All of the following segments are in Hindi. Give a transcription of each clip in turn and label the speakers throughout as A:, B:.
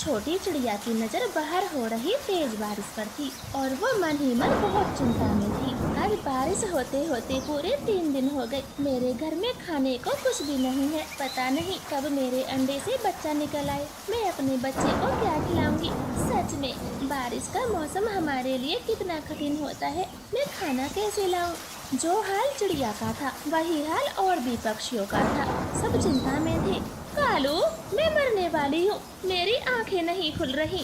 A: छोटी चिड़िया की नज़र बाहर हो रही तेज बारिश पर थी और वो मन ही मन बहुत चिंता में थी। आज बारिश होते होते पूरे 3 दिन हो गए। मेरे घर में खाने को कुछ भी नहीं है। पता नहीं कब मेरे अंडे से बच्चा निकल आए। मैं अपने बच्चे को क्या खिलाऊंगी। सच में बारिश का मौसम हमारे लिए कितना कठिन होता है। मैं खाना कैसे लाऊं? जो हाल चिड़िया का था वही हाल और भी पक्षियों का था। सब चिंता में थे। कालू, मैं मरने वाली हूँ। मेरी आंखें नहीं खुल रही।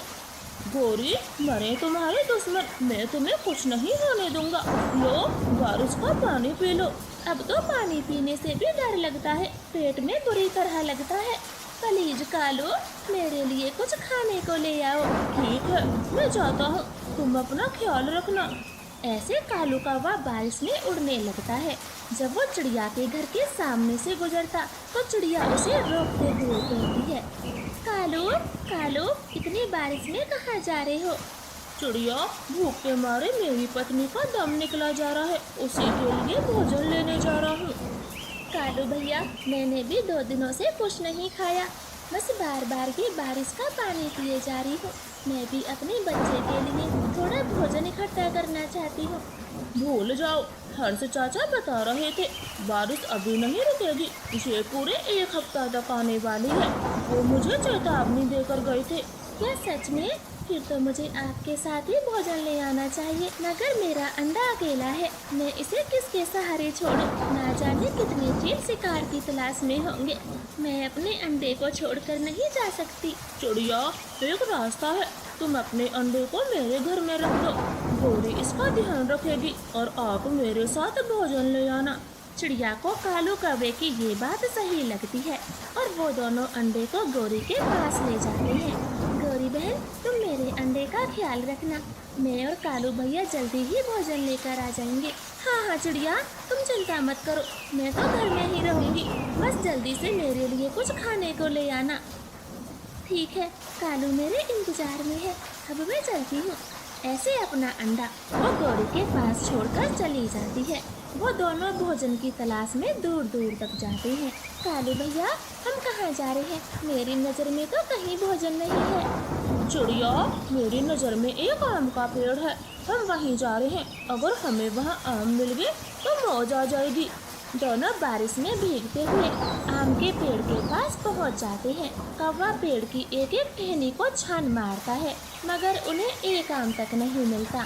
B: गोरी, मरे तुम्हारे दुश्मन, मैं तुम्हें कुछ नहीं होने दूंगा। लो, बारिश का पानी पी लो।
A: अब तो पानी पीने से भी डर लगता है। पेट में बुरी तरह लगता है। प्लीज कालू, मेरे लिए कुछ खाने को ले आओ।
B: ठीक है, मैं जाता हूँ, तुम अपना ख्याल रखना।
A: ऐसे कालू कौवा बारिश में उड़ने लगता है। जब वो चिड़िया के घर के सामने से गुजरता तो चिड़िया उसे रोकते हुए कहती है, कालू कालू, इतनी बारिश में कहाँ जा रहे हो?
B: चिड़िया, भूख के मारे मेरी पत्नी का दम निकला जा रहा है, उसी के लिए भोजन लेने जा रहा हूँ।
A: कालू भैया, मैंने भी 2 दिनों से कुछ नहीं खाया। बस बार बार ही बारिश का पानी पिए जा रही हूँ। मैं भी अपने बच्चे के लिए थोड़ा भोजन इकट्ठा करना चाहती हूँ।
B: भूल जाओ, हर्ष चाचा बता रहे थे बारिश अभी नहीं रुकेगी, ये पूरे 1 हफ्ता तक आने वाली है। वो मुझे चेतावनी देकर गए थे।
A: क्या सच में? फिर तो मुझे आपके साथ ही भोजन ले आना चाहिए। मगर मेरा अंडा अकेला है, मैं इसे किसके सहारे छोड़ूं? ना जाने कितने चील शिकार की तलाश में होंगे। मैं अपने अंडे को छोड़कर नहीं जा सकती।
B: चिड़िया, एक रास्ता है, तुम अपने अंडे को मेरे घर में रख दो। गोरी इसका ध्यान रखेगी और आप मेरे साथ भोजन ले आना।
A: चिड़िया को कालू कौवे की ये बात सही लगती है और वो दोनों अंडे को गोरी के पास ले जाते हैं। गोरी बहन, तुम मेरे अंडे का ख्याल रखना। मैं और कालू भैया जल्दी ही भोजन लेकर आ जाएंगे। हाँ हाँ चिड़िया, तुम चिंता मत करो, मैं तो घर में ही रहूंगी। बस जल्दी से मेरे लिए कुछ खाने को ले आना। ठीक है, कालू मेरे इंतजार में है, अब मैं चलती हूँ। ऐसे अपना अंडा वो गोरी के पास छोड़कर चली जाती है। वो दोनों भोजन की तलाश में दूर दूर तक जाते हैं। कालू भैया, हम कहाँ जा रहे हैं? मेरी नज़र में तो कहीं भोजन नहीं है।
B: चिड़िया, मेरी नज़र में एक आम का पेड़ है, हम वहीं जा रहे हैं। अगर हमें वहाँ आम मिल गए तो मौज आ जाएगी।
A: दोनों बारिश में भीगते हुए आम के पेड़ के पास पहुंच जाते हैं। कौवा पेड़ की एक एक टहनी को छान मारता है, मगर उन्हें एक आम तक नहीं मिलता।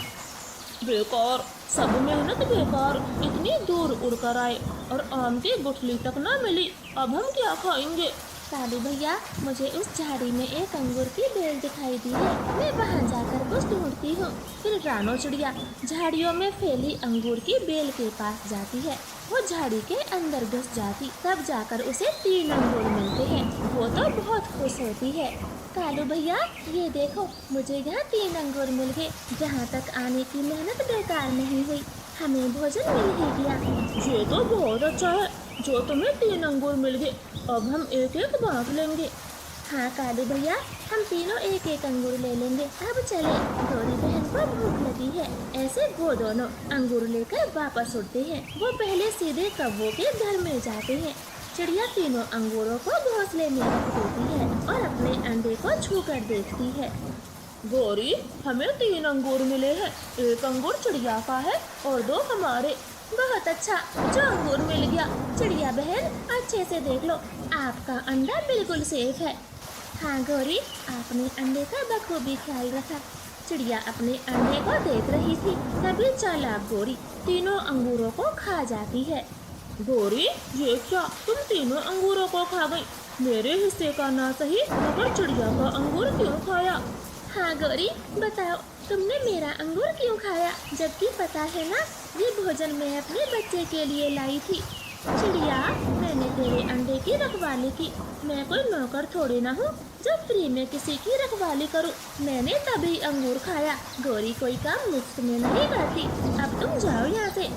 B: बेकार, सब मेहनत बेकार, इतनी दूर उड़कर आए और आम की गुठली तक ना मिली, अब हम क्या खाएंगे?
A: कालू भैया, मुझे उस झाड़ी में एक अंगूर की बेल दिखाई दी है, मैं वहाँ जाकर कुछ ढूंढती हूँ। फिर रानो चिड़िया झाड़ियों में फैली अंगूर की बेल के पास जाती है। वो झाड़ी के अंदर घुस जाती, तब जाकर उसे 3 अंगूर मिलते हैं। वो तो बहुत खुश होती है। कालू भैया, ये देखो, मुझे यहाँ 3 अंगूर मिल गए। जहाँ तक आने की मेहनत बेकार नहीं हुई, हमें भोजन मिल ही गया।
B: ये तो बहुत अच्छा है, जो तुम्हें 3 अंगूर मिल गए। अब हम एक एक बांट लेंगे।
A: हाँ कालू भैया, हम तीनों एक एक अंगूर ले लेंगे। अब चले, गोरी बहन को भूख लगी है। ऐसे वो दोनों अंगूर लेकर वापस उड़ते हैं। वो पहले सीधे कौवों के घर में जाते हैं। चिड़िया तीनों अंगूरों को घोंसले में रख देती है और अपने अंडे को छूकर देखती है।
B: गोरी, हमें 3 अंगूर मिले हैं, एक अंगूर चिड़िया का है और 2 हमारे।
A: बहुत अच्छा, जो अंगूर मिल गया। चिड़िया बहन, अच्छे से देख लो, आपका अंडा बिल्कुल सेफ है। हाँ गोरी, आपने अंडे का बखूबी ख्याल रखा। चिड़िया अपने अंडे को देख रही थी, तभी चालाक गोरी तीनों अंगूरों को खा जाती है।
B: गोरी, ये क्या, तुम तीनों अंगूरों को खा गई? मेरे हिस्से का ना सही, मगर चिड़िया का अंगूर क्यों खाया?
A: हाँ गोरी, बताओ, तुमने मेरा अंगूर क्यों खाया, जबकि पता है ना ये भोजन मैं अपने बच्चे के लिए लाई थी। चिड़िया, मैंने तेरे अंडे की रखवाली की। मैं कोई नौकर थोड़ी ना हूँ जो फ्री में किसी की रखवाली करूँ। मैंने तभी अंगूर खाया। गोरी कोई काम मुफ्त में नहीं करती। अब तुम जाओ यहाँ से।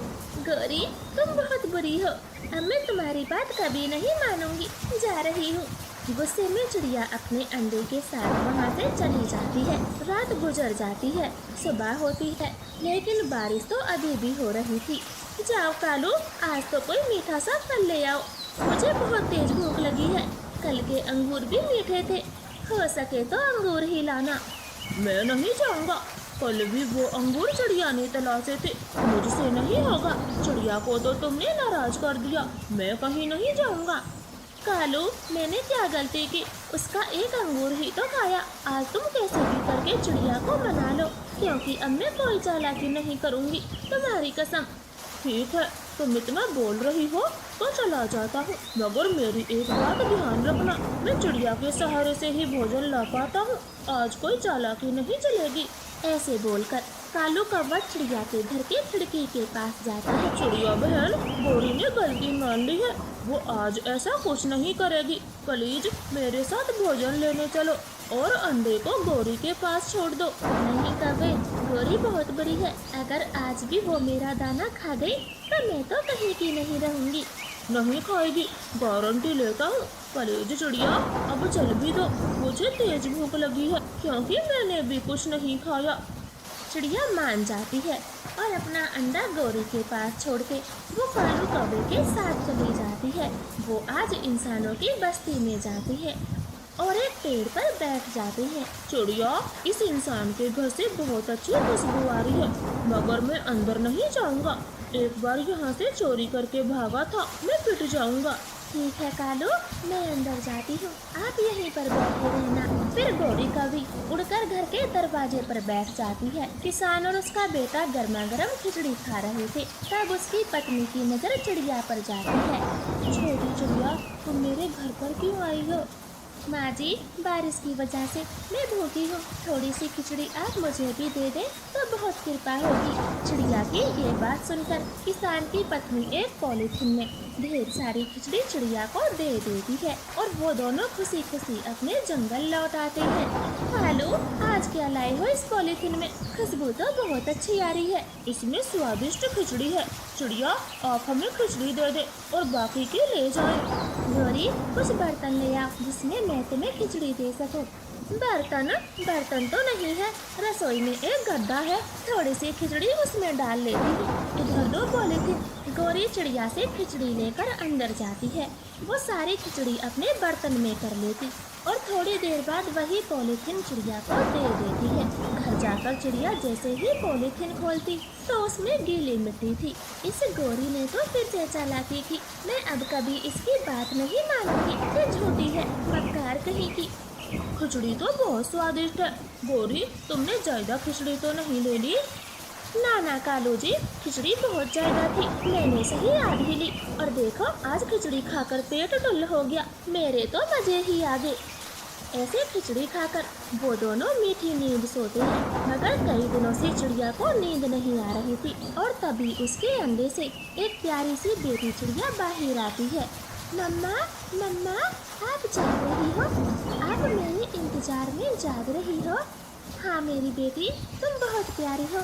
A: गोरी, तुम बहुत बुरी हो, अब मैं तुम्हारी बात कभी नहीं मानूंगी। जा रही हूँ। गुस्से में चिड़िया अपने अंडे के साथ वहाँ से चली जाती है। रात गुजर जाती है, सुबह होती है, लेकिन बारिश तो अभी भी हो रही थी। जाओ कालू, आज तो कोई मीठा सा फल ले आओ, मुझे बहुत तेज भूख लगी है। कल के अंगूर भी मीठे थे। हो सके तो अंगूर ही लाना।
B: मैं नहीं जाऊंगा, कल भी वो अंगूर चिड़िया ने तलाशे थे, मुझसे नहीं होगा। चिड़िया को तो तुमने नाराज कर दिया, मैं कहीं नहीं जाऊंगा।
A: कालू, मैंने क्या गलती की, उसका एक अंगूर ही तो खाया। आज तुम कैसे भी करके चिड़िया को मना लो, क्योंकि अब मैं कोई चालाकी नहीं करूँगी, तुम्हारी कसम।
B: ठीक है, तुम इतना बोल रही हो तो चला जाता हूँ, मगर मेरी एक बात ध्यान रखना, मैं चिड़िया के सहारे से ही भोजन ला पाता हूँ, आज कोई चालाकी नहीं चलेगी।
A: ऐसे बोलकर कालू कौवा चिड़िया के घर की खिड़की के पास जाता है।
B: चिड़िया बहन, गौरी ने गलती मान ली है, वो आज ऐसा कुछ नहीं करेगी। प्लीज मेरे साथ भोजन लेने चलो और अंडे को गौरी के पास छोड़ दो।
A: नहीं कौवे, गौरी बहुत बड़ी है, अगर आज भी वो मेरा दाना खा गई तो मैं तो कहीं की नहीं रहूंगी।
B: नहीं खाएगी, गारंटी लेता हूँ। प्लीज चिड़िया, अब चल भी दो, मुझे तेज भूख लगी है, क्योंकि मैंने भी कुछ नहीं खाया।
A: चिड़िया मान जाती है और अपना अंडा गौरी के पास छोड़ के वो कालू कौवे के साथ चली जाती है। वो आज इंसानों की बस्ती में जाती है और एक पेड़ पर बैठ जाती है।
B: चिड़िया, इस इंसान के घर से बहुत अच्छी खुशबू आ रही है, मगर मैं अंदर नहीं जाऊंगा। एक बार यहाँ से चोरी करके भागा था, मैं पिट जाऊंगा।
A: ठीक है कालू, मैं अंदर जाती हूँ, आप यहीं पर बैठे रहना। फिर गौरी कभी उड़कर घर के दरवाजे पर बैठ जाती है। किसान और उसका बेटा गर्मा गर्म खिचड़ी खा रहे थे, तब उसकी पत्नी की नजर चिड़िया पर जाती है।
B: छोटी चिड़िया, तुम मेरे घर पर क्यों आई हो?
A: माँ जी, बारिश की वजह से मैं भूखी हूँ, थोड़ी सी खिचड़ी आप मुझे भी दे दें तो बहुत कृपा होगी। चिड़िया की ये बात सुनकर किसान की पत्नी एक पॉलीथिन में ढेर सारी खिचड़ी चिड़िया को दे देती है और वो दोनों खुशी खुशी अपने जंगल लौट आते हैं। कालू, आज क्या लाए हो इस पॉलीथिन में? खुशबू तो बहुत अच्छी आ रही है।
B: इसमें स्वादिष्ट खिचड़ी है। चिड़िया, आप हमें खिचड़ी दे दे और बाकी के ले जाए।
A: गौरी, कुछ बर्तन ले आओ जिसमें मैं तुम्हें खिचड़ी दे सकूं। बर्तन तो नहीं है, रसोई में एक गड्ढा है, थोड़ी सी खिचड़ी उसमें डाल लेती हूँ। इधर दो पॉलीथिन। गौरी चिड़िया से खिचड़ी लेकर अंदर जाती है। वो सारी खिचड़ी अपने बर्तन में कर लेती और थोड़ी देर बाद वही पॉलीथिन चिड़िया को दे देती है। घर जाकर चिड़िया जैसे ही पॉलीथिन खोलती तो उसमें गीली मिट्टी थी। इस गौरी ने तो फिर से चालाकी की, मैं अब कभी इसकी बात नहीं मानूंगी, ये झूठी है, मक्कार कहीं की।
B: खिचड़ी तो बहुत स्वादिष्ट है। गौरी, तुमने ज्यादा खिचड़ी तो नहीं ले ली?
A: ना कालू जी, खिचड़ी बहुत ज्यादा थी, मैंने सही आधी ली और देखो आज खिचड़ी खाकर पेट टुल्ल हो गया, मेरे तो मजे ही आ गए। ऐसे खिचड़ी खाकर वो दोनों मीठी नींद सोते हैं, मगर कई दिनों से चिड़िया को नींद नहीं आ रही थी और तभी उसके अंडे से एक प्यारी सी बेटी चिड़िया बाहर आती है। मम्मा, मम्मा, आप जाग रही हो? आप मेरे इंतजार में जाग रही हो? हाँ मेरी बेटी, तुम बहुत प्यारी हो।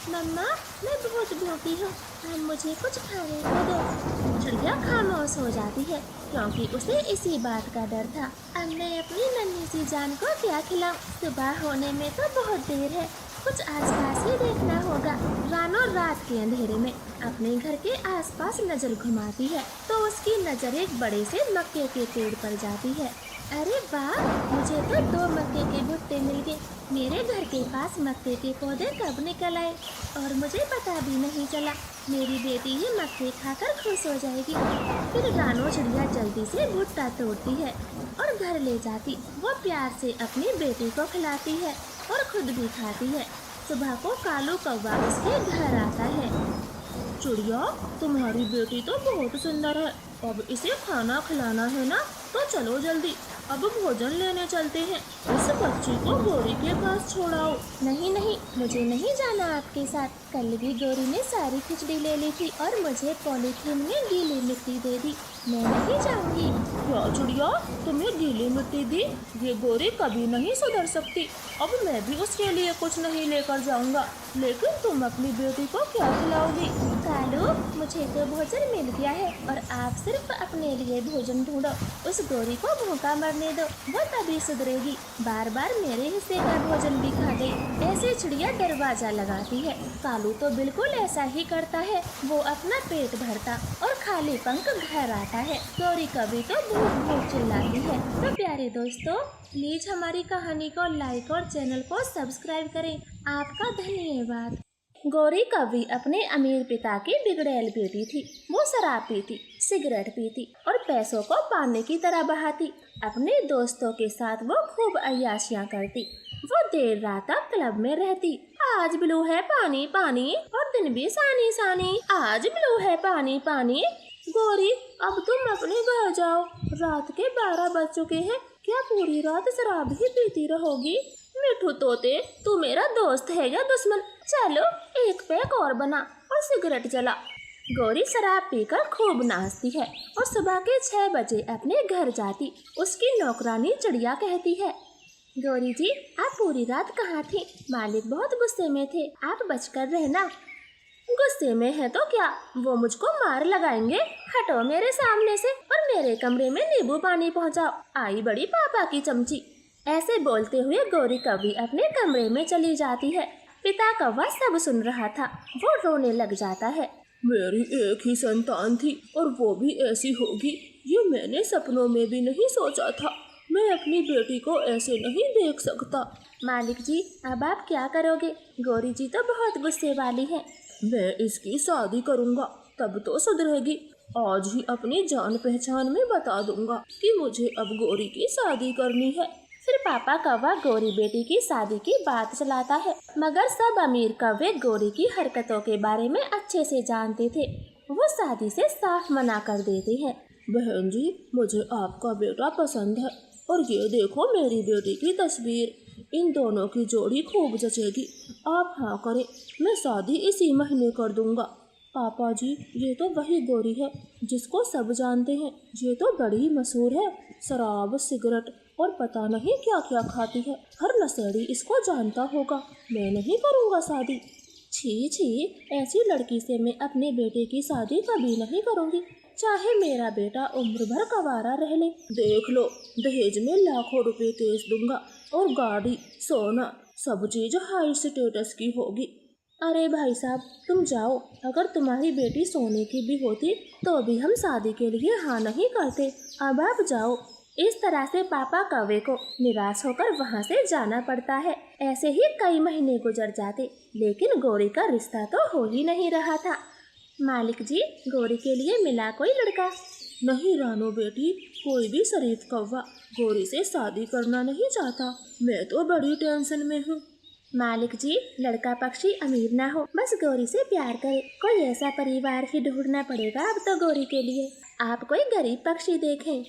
A: मम्मा, मैं बहुत भूखी हूँ, अब मुझे कुछ खाने को दो। चिड़िया खामोश हो जाती है क्योंकि उसे इसी बात का डर था। अब मैं अपनी नन्ही सी जान को क्या खिलाऊं? सुबह होने में तो बहुत देर है, कुछ आसपास ही देखना होगा। रानो रात के अंधेरे में अपने घर के आसपास नजर घुमाती है तो उसकी नजर एक बड़े से मक्के के पेड़ पर जाती है। अरे वाह, मुझे तो 2 मक्के के भुट्टे मिल गए। मेरे घर के पास मक्के के पौधे कब निकल आए और मुझे पता भी नहीं चला। मेरी बेटी ये मक्के खाकर खुश हो जाएगी। फिर रानो चिड़िया जल्दी से भुट्टा तोड़ती है और घर ले जाती। वो प्यार से अपनी बेटी को खिलाती है और खुद भी खाती है। सुबह को कालू कौवा उसके घर आता है।
B: चिड़िया, तुम्हारी बेटी तो बहुत सुंदर है, अब इसे खाना खिलाना है ना, तो चलो जल्दी, अब भोजन लेने चलते हैं। इस बच्ची को गौरी के पास छोड़ाओ।
A: नहीं, मुझे नहीं जाना आपके साथ। कल भी गौरी ने सारी खिचड़ी ले ली थी और मुझे पॉलीथीन में गीली मिट्टी दे दी, मैं नहीं जाऊंगी।
B: क्या चिड़िया, तुम्हें गीली मिट्टी दी? ये गौरी कभी नहीं सुधर सकती। अब मैं भी उसके लिए कुछ नहीं लेकर जाऊंगा, लेकिन तुम अपनी बेटी को क्या खिलाओगी?
A: कालू, मुझे तो भोजन मिल गया है और आपसे सिर्फ अपने लिए भोजन ढूंढो। उस गोरी को भूखा मरने दो, वो तभी सुधरेगी। बार बार मेरे हिस्से का भोजन भी खा गई। ऐसे चिड़िया दरवाजा लगाती है। कालू तो बिल्कुल ऐसा ही करता है। वो अपना पेट भरता और खाली पंख घर आता है। गोरी कभी तो भूख भूख चिल्लाती है। तो प्यारे दोस्तों, प्लीज हमारी कहानी को लाइक और चैनल को सब्सक्राइब करें। आपका धन्यवाद। गोरी कभी अपने अमीर पिता की बिगड़ैल बेटी थी। वो शराब पीती, सिगरेट पीती और पैसों को पानी की तरह बहाती। अपने दोस्तों के साथ वो खूब अय्याशियाँ करती। वो देर रात तक क्लब में रहती। आज ब्लू है पानी पानी और दिन भी सानी सानी। आज ब्लू है पानी पानी। गोरी, अब तुम अपने घर जाओ। रात के 12 बज चुके हैं। क्या पूरी रात शराब ही पीती रहोगी? मिठू तोते, तू मेरा दोस्त है या दुश्मन? चलो एक पैक और बना और सिगरेट जला। गोरी शराब पीकर खूब नाचती है और सुबह के 6 बजे अपने घर जाती। उसकी नौकरानी चिड़िया कहती है, गोरी जी, आप पूरी रात कहाँ थी? मालिक बहुत गुस्से में थे, आप बचकर रहना। गुस्से में है तो क्या, वो मुझको मार लगाएंगे। हटो मेरे सामने से और मेरे कमरे में नींबू पानी पहुँचाओ। आई बड़ी पापा की चमची। ऐसे बोलते हुए गोरी कौवी अपने कमरे में चली जाती है। पिता कौवा सब सुन रहा था। वो रोने लग जाता है।
B: मेरी एक ही संतान थी और वो भी ऐसी होगी, ये मैंने सपनों में भी नहीं सोचा था। मैं अपनी बेटी को ऐसे नहीं देख सकता।
A: मालिक जी, अब आप क्या करोगे? गोरी जी तो बहुत गुस्से वाली है।
B: मैं इसकी शादी करूँगा, तब तो सुधरेगी। आज ही अपनी जान पहचान में बता दूंगा कि मुझे अब गोरी की शादी करनी है।
A: फिर पापा कौवा गोरी बेटी की शादी की बात चलाता है, मगर सब अमीर कौवे गोरी की हरकतों के बारे में अच्छे से जानते थे। वो शादी से साफ मना कर देते हैं।
B: बहन जी, मुझे आपका बेटा पसंद है और ये देखो मेरी बेटी की तस्वीर। इन दोनों की जोड़ी खूब जचेगी। आप हाँ करें, मैं शादी इसी महीने कर दूंगा। पापा जी, ये तो वही गोरी है जिसको सब जानते हैं। ये तो बड़ी मशहूर है। शराब, सिगरेट और पता नहीं क्या क्या खाती है। हर नशेड़ी इसको जानता होगा। मैं नहीं करूँगा शादी। छी छी, ऐसी लड़की से मैं अपने बेटे की शादी कभी नहीं करूँगी, चाहे मेरा बेटा उम्र भर कवारा रह ले। देख लो, दहेज में लाखों रुपए केस दूंगा और गाड़ी, सोना, सब चीज हाई स्टेटस की होगी।
A: अरे भाई साहब, तुम जाओ। अगर तुम्हारी बेटी सोने की भी होती तो भी हम शादी के लिए हाँ नहीं करते। अब आप जाओ। इस तरह से पापा कौवे को निराश होकर वहाँ से जाना पड़ता है। ऐसे ही कई महीने गुजर जाते, लेकिन गोरी का रिश्ता तो हो ही नहीं रहा था। मालिक जी, गोरी के लिए मिला कोई लड़का?
B: नहीं रानो बेटी, कोई भी शरीफ कौवा गोरी से शादी करना नहीं चाहता। मैं तो बड़ी टेंशन में हूँ।
A: मालिक जी, लड़का पक्षी अमीर ना हो, बस गोरी से प्यार करे। कोई ऐसा परिवार ही ढूंढना पड़ेगा अब तो गोरी के लिए। आप कोई गरीब पक्षी देखें।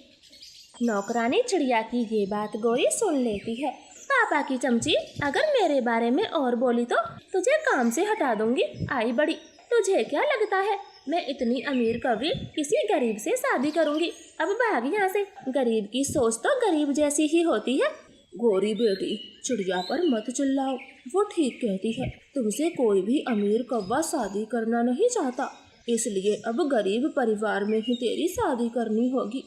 A: नौकरानी चिड़िया की ये बात गोरी सुन लेती है। पापा की चमची, अगर मेरे बारे में और बोली तो तुझे काम से हटा दूंगी। आई बड़ी, तुझे क्या लगता है मैं इतनी अमीर कभी किसी गरीब से शादी करूंगी? अब भाग यहाँ से। गरीब की सोच तो गरीब जैसी ही होती है।
B: गोरी बेटी, चिड़िया पर मत चिल्लाओ, वो ठीक कहती है। तुमसे कोई भी अमीर कौवा शादी करना नहीं चाहता, इसलिए अब गरीब परिवार में ही तेरी शादी करनी होगी।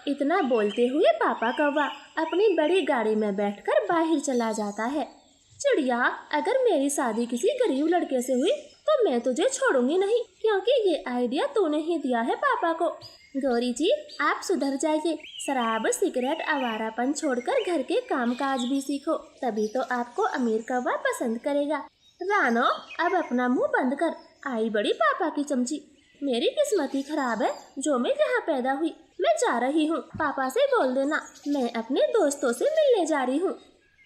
A: इतना बोलते हुए पापा कौवा अपनी बड़ी गाड़ी में बैठकर बाहर चला जाता है। चिड़िया, अगर मेरी शादी किसी गरीब लड़के से हुई तो मैं तुझे छोड़ूंगी नहीं, क्योंकि ये आइडिया तूने ही दिया है पापा को। गौरी जी, आप सुधर जाइए। शराब, सिगरेट, आवारापन छोड़कर घर के कामकाज भी सीखो, तभी तो आपको अमीर कौवा पसंद करेगा। रानो, अब अपना मुंह बंद कर। आई बड़ी पापा की चमची। मेरी किस्मत ही खराब है जो मैं यहाँ पैदा हुई। मैं जा रही हूँ, पापा से बोल देना मैं अपने दोस्तों से मिलने जा रही हूँ।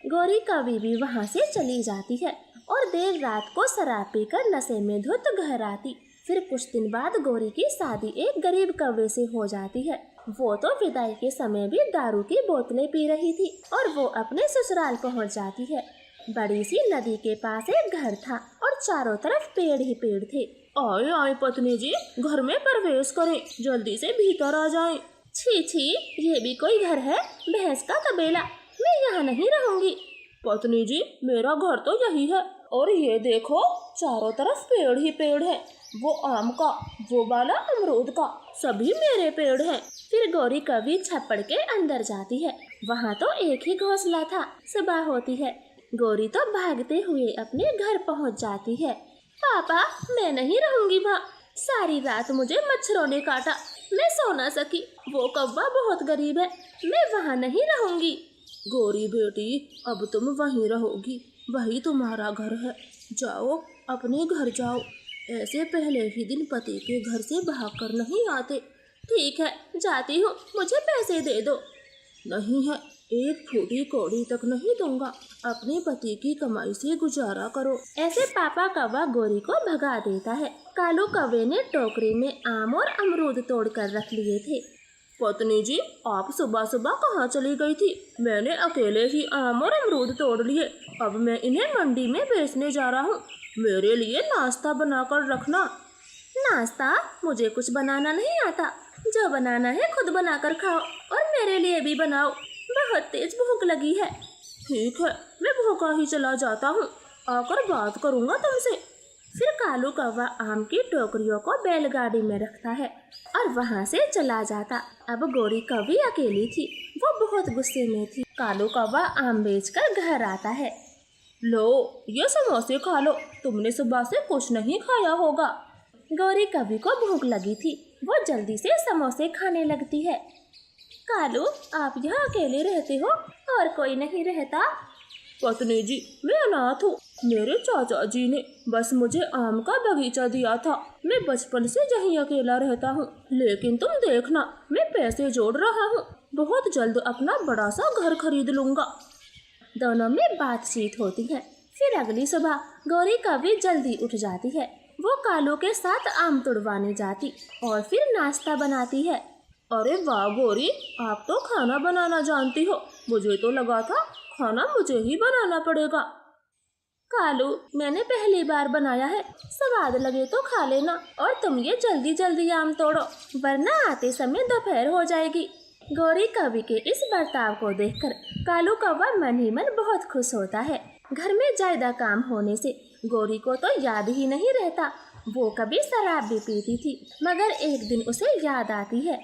A: गौरी कभी भी वहाँ से चली जाती है और देर रात को शराब पीकर नशे में धुत घर आती। फिर कुछ दिन बाद गौरी की शादी एक गरीब कौवे से हो जाती है। वो तो विदाई के समय भी दारू की बोतलें पी रही थी और वो अपने ससुराल पहुँच जाती है। बड़ी सी नदी के पास एक घर था और चारों तरफ पेड़ ही पेड़ थे।
B: आए आए पत्नी जी, घर में प्रवेश करें, जल्दी से भीतर आ जाएं।
A: छी छी, ये भी कोई घर है? भैंस का तबेला। मैं यहाँ नहीं रहूंगी।
B: पत्नी जी, मेरा घर तो यही है और ये देखो चारों तरफ पेड़ ही पेड़ है। वो आम का, वो वाला अमरूद का, सभी मेरे पेड़ हैं।
A: फिर गौरी कभी छप्पड़ के अंदर जाती है। वहाँ तो एक ही घोंसला था। सुबह होती है। गौरी तो भागते हुए अपने घर पहुँच जाती है। पापा, मैं नहीं रहूंगी वहाँ। सारी रात मुझे मच्छरों ने काटा, मैं सो ना सकी। वो कौवा बहुत गरीब है, मैं वहाँ नहीं रहूंगी।
B: गौरी बेटी, अब तुम वहीं रहोगी, वही तुम्हारा घर है। जाओ, अपने घर जाओ। ऐसे पहले ही दिन पति के घर से भागकर नहीं आते।
A: ठीक है, जाती हूँ, मुझे पैसे दे दो।
B: नहीं है, एक फूटी कौड़ी तक नहीं दूंगा। अपने पति की कमाई से गुजारा करो।
A: ऐसे पापा कौवा गौरी को भगा देता है। कालू कौवे ने टोकरी में आम और अमरूद तोड़ कर रख लिए थे।
B: पत्नी जी, आप सुबह सुबह कहाँ चली गई थी? मैंने अकेले ही आम और अमरूद तोड़ लिए। अब मैं इन्हें मंडी में बेचने जा रहा हूँ। मेरे लिए नाश्ता बनाकर रखना।
A: नाश्ता? मुझे कुछ बनाना नहीं आता। जो बनाना है खुद बनाकर खाओ और मेरे लिए भी बनाओ। बहुत तेज भूख लगी है।
B: ठीक है, मैं भूखा ही चला जाता हूँ, आकर बात करूँगा तुमसे।
A: फिर कालू कौवा आम की टोकरियों को बैलगाड़ी में रखता है और वहाँ से चला जाता। अब गौरी कौवी अकेली थी। वो बहुत गुस्से में थी। कालू कौवा आम बेचकर घर आता है।
B: लो, ये समोसे खा लो, तुमने सुबह से कुछ नहीं खाया होगा।
A: गौरी कौवी को भूख लगी थी। वो जल्दी से समोसे खाने लगती है। कालू, आप यहाँ अकेले रहते हो और कोई नहीं रहता?
B: पत्नी जी, मैं अनाथ हूँ। मेरे चाचा जी ने बस मुझे आम का बगीचा दिया था। मैं बचपन से यहीं अकेला रहता हूँ। लेकिन तुम देखना, मैं पैसे जोड़ रहा हूँ। बहुत जल्द अपना बड़ा सा घर खरीद लूँगा।
A: दोनों में बातचीत होती है। फिर अगली सुबह गौरी कौवी जल्दी उठ जाती है। वो कालू के साथ आम तुड़वाने जाती और फिर नाश्ता बनाती है।
B: अरे वाह गौरी, आप तो खाना बनाना जानती हो। मुझे तो लगा था खाना मुझे ही बनाना पड़ेगा।
A: कालू, मैंने पहली बार बनाया है, स्वाद लगे तो खा लेना। और तुम ये जल्दी जल्दी आम तोड़ो, वरना आते समय दोपहर हो जाएगी। गौरी कौवी के इस बर्ताव को देखकर कालू कौवा मन ही मन बहुत खुश होता है। घर में ज्यादा काम होने से गौरी को तो याद ही नहीं रहता। वो कभी शराब भी पीती थी, मगर एक दिन उसे याद आती है,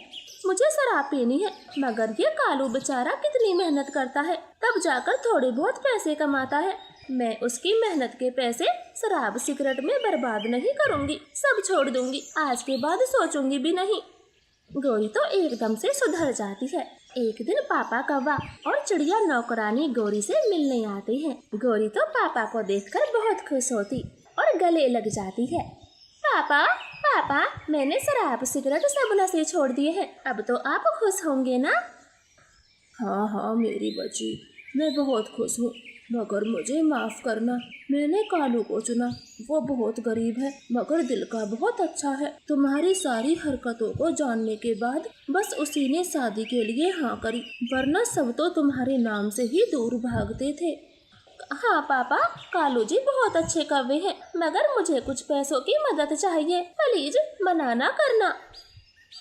A: मुझे शराब पीनी है। मगर ये कालू बेचारा कितनी मेहनत करता है, तब जाकर थोड़े बहुत पैसे कमाता है। मैं उसकी मेहनत के पैसे शराब सिगरेट में बर्बाद नहीं करूँगी, सब छोड़ दूंगी। आज के बाद सोचूंगी भी नहीं। गौरी तो एकदम से सुधर जाती है। एक दिन पापा कौवा और चिड़िया नौकरानी गौरी से मिलने आते हैं। गौरी तो पापा को देखकर बहुत खुश होती और गले लग जाती है। पापा, पापा, मैंने शराब सिगरेट सब नशे छोड़ दिए हैं, अब तो आप खुश होंगे ना?
B: हाँ हाँ मेरी बच्ची, मैं बहुत खुश हूँ, मगर मुझे माफ़ करना। मैंने कालू को चुना। वो बहुत गरीब है, मगर दिल का बहुत अच्छा है। तुम्हारी सारी हरकतों को जानने के बाद बस उसी ने शादी के लिए हाँ करी, वरना सब तो तुम्हारे नाम से ही दूर भागते थे।
A: हाँ पापा, कालू जी बहुत अच्छे कौवे हैं, मगर मुझे कुछ पैसों की मदद चाहिए, प्लीज मना ना करना।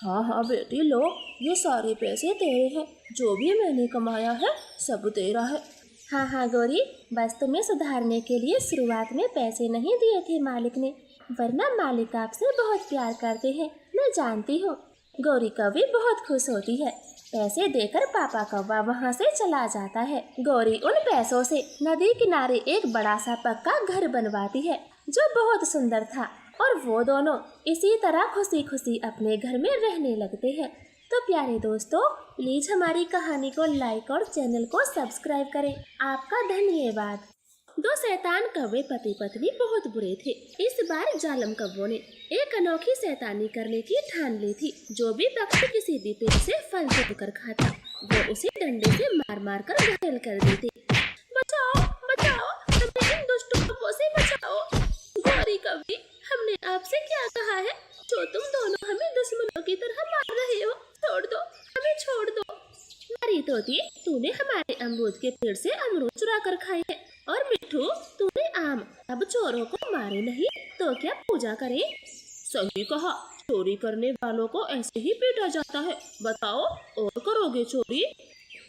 B: हाँ हाँ बेटी, लो, ये सारे पैसे तेरे हैं। जो भी मैंने कमाया है सब तेरा है।
A: हाँ हाँ गौरी, बस तुम्हें सुधारने के लिए शुरुआत में पैसे नहीं दिए थे मालिक ने, वरना मालिक आपसे बहुत प्यार करते हैं, मैं जानती हूँ। गौरी कौवी बहुत खुश होती है। पैसे देकर पापा कौवा वहाँ से चला जाता है। गौरी उन पैसों से नदी किनारे एक बड़ा सा पक्का घर बनवाती है, जो बहुत सुंदर था, और वो दोनों इसी तरह खुशी खुशी अपने घर में रहने लगते हैं। तो प्यारे दोस्तों, प्लीज हमारी कहानी को लाइक और चैनल को सब्सक्राइब करें। आपका धन्यवाद। दो शैतान कौवे पति पत्नी बहुत बुरे थे। इस बार जालम कौवों ने एक अनोखी शैतानी करने की ठान ली थी। जो भी पक्षी किसी भी पेड़ से फल चुप कर खाता, वो उसे डंडे से मार मार कर घायल कर देते। बचाओ बचाओ, हमें इन दुष्ट कौवों से बचाओ। गौरी कौवी, हमने आपसे क्या कहा है, जो तुम दोनों हमें दुश्मनों की तरह मार रहे हो? छोड़ दो, हमें छोड़ दो। मारी तोती, तूने हमारे अमरूद के पेड़ से अमरूद चुरा कर खाए हैं, और मिट्ठू, तूने आम। अब चोरों को मारे नहीं तो क्या पूजा करें?
B: सही कहा, चोरी करने वालों को ऐसे ही पीटा जाता है। बताओ, और करोगे चोरी?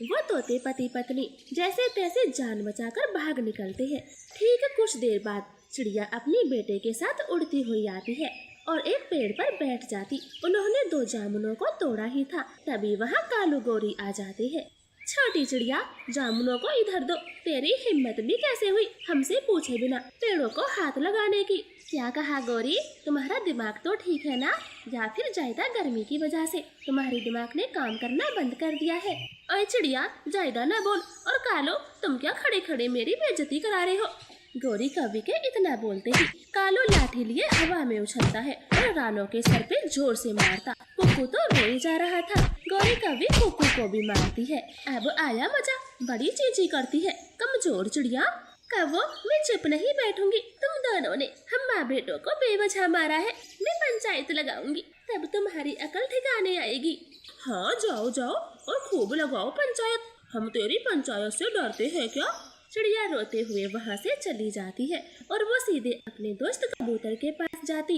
A: वो तोते पति पत्नी जैसे तैसे जान बचाकर भाग निकलते हैं। ठीक कुछ देर बाद चिड़िया अपने बेटे के साथ उड़ती हुई आती है। और एक पेड़ पर बैठ जाती। उन्होंने 2 जामुनों को तोड़ा ही था, तभी वहाँ कालू गौरी आ जाते हैं। छोटी चिड़िया, जामुनों को इधर दो। तेरी हिम्मत भी कैसे हुई हमसे पूछे बिना पेड़ों को हाथ लगाने की? क्या कहा गौरी, तुम्हारा दिमाग तो ठीक है ना, या फिर ज्यादा गर्मी की वजह से तुम्हारे दिमाग ने काम करना बंद कर दिया है? ओए चिड़िया, ज्यादा ना बोल। और कालो, तुम क्या खड़े खड़े मेरी बेइज्जती करा रहे हो? गौरी कवि के इतना बोलते ही कालो लाठी लिए हवा में उछलता है और रानो के सर पे जोर से मारता। कुक्कू तो रोई जा रहा था। गौरी कवि कुक्कू को भी मारती है। अब आया मजा, बड़ी चींची करती है कमजोर चिड़िया। कव्वो, मैं चुप नहीं बैठूंगी। तुम दोनों ने हम माँ बेटों को बेवजह मारा है। मैं पंचायत लगाऊंगी, तब तुम्हारी अकल ठिकाने आएगी।
B: हाँ, जाओ जाओ और खूब लगाओ पंचायत। हम तेरी पंचायत से डरते हैं क्या?
A: चिड़िया रोते हुए वहाँ से चली जाती है और वो सीधे अपने दोस्त कबूतर के पास जाती।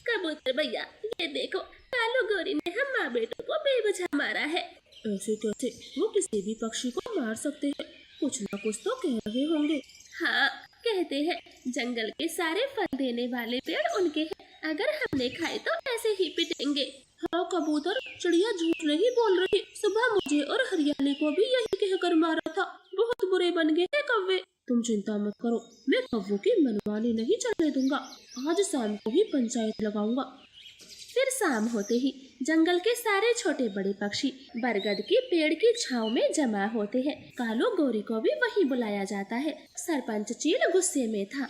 A: कबूतर भैया, ये देखो, कालू गौरी ने हम माँ बेटों को बेवजह मारा है।
B: ऐसे कैसे? वो किसी भी पक्षी को मार सकते हैं, कुछ ना कुछ तो कह रहे होंगे।
A: हाँ, कहते हैं जंगल के सारे फल देने वाले पेड़ उनके हैं, अगर हमने खाए तो ऐसे ही पिटेंगे।
B: हाँ कबूतर, चिड़िया झूठ नहीं बोल रही। सुबह मुझे और हरियाली को भी यही कहकर मारा था। बहुत बुरे बन गए हैं कव्वे। तुम चिंता मत करो, मैं कव्वों की मनमानी नहीं चलने दूंगा। आज शाम को ही पंचायत लगाऊंगा।
A: फिर शाम होते ही जंगल के सारे छोटे बड़े पक्षी बरगद के पेड़ की छांव में जमा होते हैं। कालू गौरी को भी वहीं बुलाया जाता है। सरपंच चील गुस्से में था।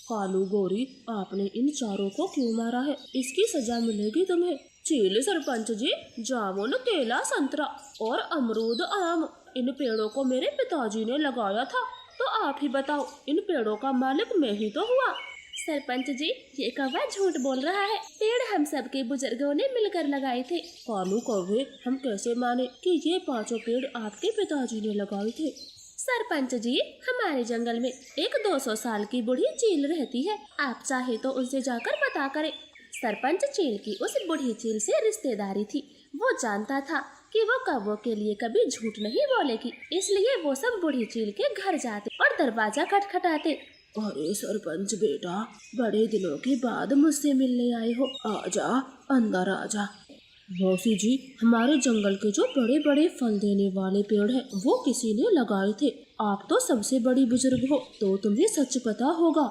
B: कालू गौरी, आपने इन चारों को क्यों मारा है? इसकी सजा मिलेगी तुम्हें। चील सरपंच जी, जामुन, केला, संतरा और अमरूद, आम, इन पेड़ों को मेरे पिताजी ने लगाया था। तो आप ही बताओ, इन पेड़ों का मालिक मैं ही तो हुआ।
A: सरपंच जी, ये कौवा झूठ बोल रहा है। पेड़ हम सब के बुजुर्गों ने मिलकर लगाए थे।
B: कालू कौवे, हम कैसे माने कि ये 5 पेड़ आपके पिताजी ने लगाए थे?
A: सरपंच जी, हमारे जंगल में एक 200 साल की बूढ़ी चील रहती है। आप चाहे तो उनसे जाकर पता करें। सरपंच चील की उस बूढ़ी चील से रिश्तेदारी थी। वो जानता था कि वो कौवों के लिए कभी झूठ नहीं बोलेगी, इसलिए वो सब बूढ़ी चील के घर जाते और दरवाजा खटखटाते।
B: अरे सरपंच बेटा, बड़े दिनों के बाद मुझसे मिलने आए हो, आजा, अंदर आजा। मौसी जी, हमारे जंगल के जो बड़े बड़े फल देने वाले पेड़ हैं, वो किसी ने लगाए थे। आप तो सबसे बड़ी बुजुर्ग हो, तो तुम्हें सच पता होगा।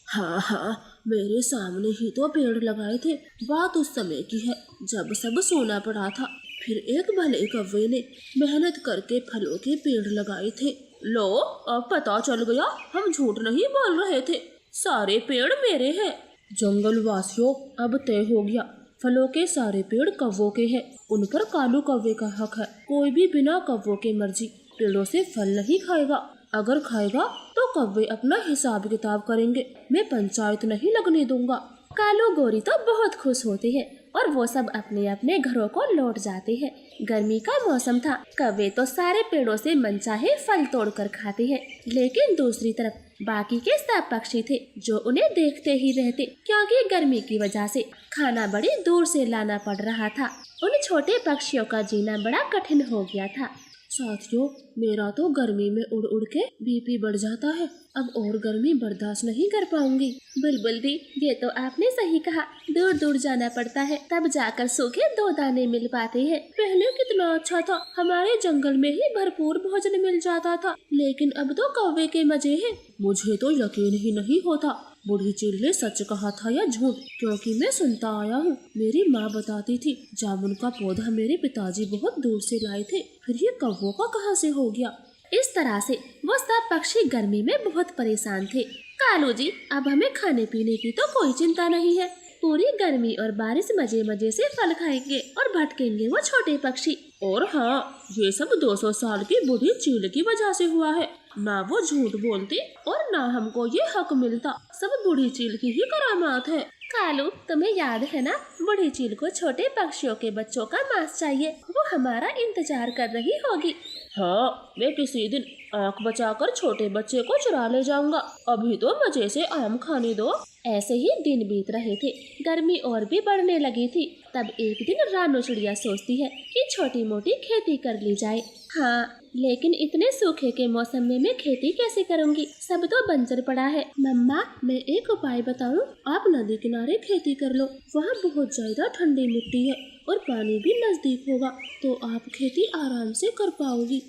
B: हाँ हाँ, मेरे सामने ही तो पेड़ लगाए थे। बात उस समय की है जब सब सोना पड़ा था। फिर एक भले कौवे ने मेहनत करके फलों के पेड़ लगाए थे। लो, अब पता चल गया, हम झूठ नहीं बोल रहे थे। सारे पेड़ मेरे हैं। जंगल वासियों, अब तय हो गया, फलों के सारे पेड़ कौवों के हैं। उन पर कालू कौवे का हक है। कोई भी बिना कौवों के मर्जी पेड़ों से फल नहीं खाएगा। अगर खाएगा तो कौवे अपना हिसाब किताब करेंगे। मैं पंचायत नहीं लगने दूंगा।
A: कालू गौरी तो बहुत खुश होते हैं और वो सब अपने अपने घरों को लौट जाते हैं। गर्मी का मौसम था। कौवे तो सारे पेड़ों से मनचाहे फल तोड़कर खाते हैं, लेकिन दूसरी तरफ बाकी के सब पक्षी थे जो उन्हें देखते ही रहते, क्योंकि गर्मी की वजह से खाना बड़ी दूर से लाना पड़ रहा था। उन छोटे पक्षियों का जीना बड़ा कठिन हो गया था।
B: साथियों, मेरा तो गर्मी में उड़ उड़ के बीपी बढ़ जाता है। अब और गर्मी बर्दाश्त नहीं कर पाऊंगी।
A: बुलबुल दी, ये तो आपने सही कहा। दूर दूर जाना पड़ता है, तब जाकर सूखे 2 दाने मिल पाते हैं।
B: पहले कितना अच्छा था, हमारे जंगल में ही भरपूर भोजन मिल जाता था, लेकिन अब तो कौवे के मजे हैं। मुझे तो यकीन ही नहीं होता, बूढ़ी चील ने सच कहा था या झूठ, क्योंकि मैं सुनता आया हूँ। मेरी माँ बताती थी जामुन का पौधा मेरे पिताजी बहुत दूर से लाए थे। फिर ये कौवों का कहाँ से हो गया?
A: इस तरह से वो सब पक्षी गर्मी में बहुत परेशान थे। कालू जी, अब हमें खाने पीने की तो कोई चिंता नहीं है। पूरी गर्मी और बारिश मजे मजे से फल खाएंगे और भटकेंगे वो छोटे पक्षी।
B: और हाँ, ये सब 200 साल की बूढ़ी चील की वजह से हुआ है। ना वो झूठ बोलती और ना हमको ये हक मिलता। सब बूढ़ी चील की ही करामात है।
A: कालू, तुम्हें याद है ना, बूढ़ी चील को छोटे पक्षियों के बच्चों का मांस चाहिए। वो हमारा इंतजार कर रही होगी।
B: हाँ, मैं किसी दिन आंख बचाकर छोटे बच्चे को चुरा ले जाऊंगा। अभी तो मजे से आम खाने दो।
A: ऐसे ही दिन बीत रहे थे। गर्मी और भी बढ़ने लगी थी। तब एक दिन रानो चिड़िया सोचती है कि छोटी मोटी खेती कर ली जाए। हाँ, लेकिन इतने सूखे के मौसम में मैं खेती कैसे करूँगी? सब तो बंजर पड़ा है। मम्मा, मैं एक उपाय बताऊँ?
B: आप नदी किनारे खेती कर लो। वहाँ बहुत ज्यादा ठंडी मिट्टी है और पानी भी नजदीक होगा, तो आप खेती आराम से कर पाओगी।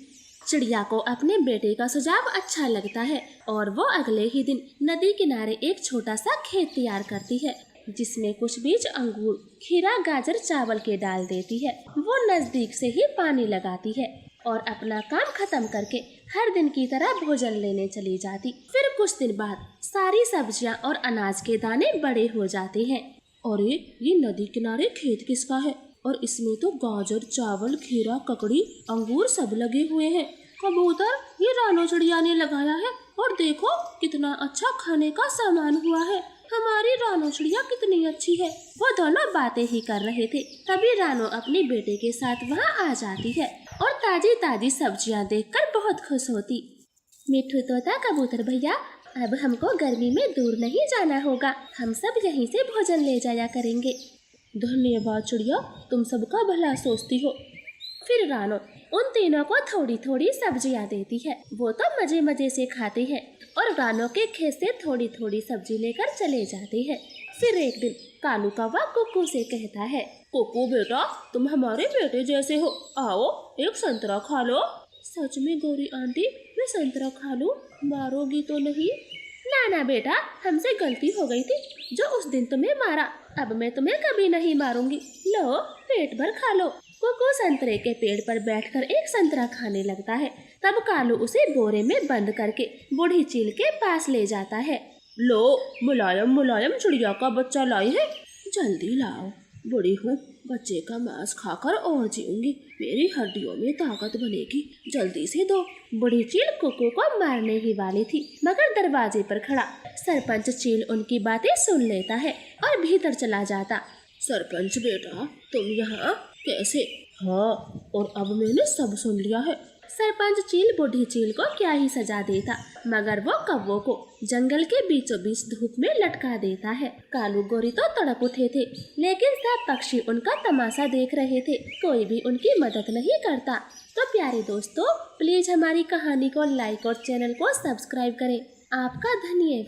A: चिड़िया को अपने बेटे का सुझाव अच्छा लगता है और वो अगले ही दिन नदी किनारे एक छोटा सा खेत तैयार करती है, जिसमें कुछ बीज अंगूर, खीरा, गाजर, चावल के डाल देती है। वो नजदीक से ही पानी लगाती है और अपना काम खत्म करके हर दिन की तरह भोजन लेने चली जाती। फिर कुछ दिन बाद सारी सब्जियां और अनाज के दाने बड़े हो जाते हैं।
B: अरे, ये नदी किनारे खेत किसका है? और इसमें तो गाजर, चावल, खीरा, ककड़ी, अंगूर सब लगे हुए हैं। कबूतर, ये रानो चिड़िया ने लगाया है और देखो कितना अच्छा खाने का सामान हुआ है। हमारी रानो चिड़िया कितनी अच्छी है।
A: वो दोनों बातें ही कर रहे थे, तभी रानो अपने बेटे के साथ वहाँ आ जाती है और ताजी ताजी सब्जियाँ देखकर बहुत खुश होती। मिठू तोता, कबूतर भैया, अब हमको गर्मी में दूर नहीं जाना होगा। हम सब यहीं से भोजन ले जाया करेंगे।
B: धन्यवाद चिड़िया, तुम सबका भला सोचती हो।
A: फिर रानो उन तीनों को थोड़ी थोड़ी सब्जियां देती है। वो तो मजे मजे से खाते हैं और रानो के खेत से थोड़ी थोड़ी सब्जी लेकर चले जाते हैं। फिर एक दिन कालू कौवा कुक्कू से कहता है,
B: कुक्कू बेटा, तुम हमारे बेटे जैसे हो। आओ, एक संतरा खा लो।
A: सच में गौरी आंटी, मैं संतरा खा लूं? मारोगी तो नहीं? ना ना बेटा, हमसे गलती हो गई थी जो उस दिन तुम्हें मारा। अब मैं तुम्हें कभी नहीं मारूंगी। लो, पेट भर खा लो। कुक्कू संतरे के पेड़ पर बैठकर एक संतरा खाने लगता है। तब कालू उसे बोरे में बंद करके बूढ़ी चील के पास ले जाता है।
B: लो, मुलायम मुलायम चिड़िया का बच्चा लाई है, जल्दी लाओ। बड़ी हूँ, बच्चे का मांस खाकर और जीऊंगी, मेरी हड्डियों में ताकत बनेगी, जल्दी से दो।
A: बूढ़ी चील कुक्कू को मारने ही वाली थी, मगर दरवाजे पर खड़ा सरपंच चील उनकी बातें सुन लेता है और भीतर चला जाता।
B: सरपंच बेटा, तुम यहाँ कैसे? हाँ, और अब मैंने सब सुन लिया है।
A: सरपंच चील बूढ़ी चील को क्या ही सजा देता, मगर वो कौवों को जंगल के बीचों बीच धूप में लटका देता है। कालू गोरी तो तड़प उठे थे, लेकिन सब पक्षी उनका तमाशा देख रहे थे। कोई भी उनकी मदद नहीं करता। तो प्यारे दोस्तों, प्लीज हमारी कहानी को लाइक और चैनल को सब्सक्राइब करें। आपका धन्यवाद।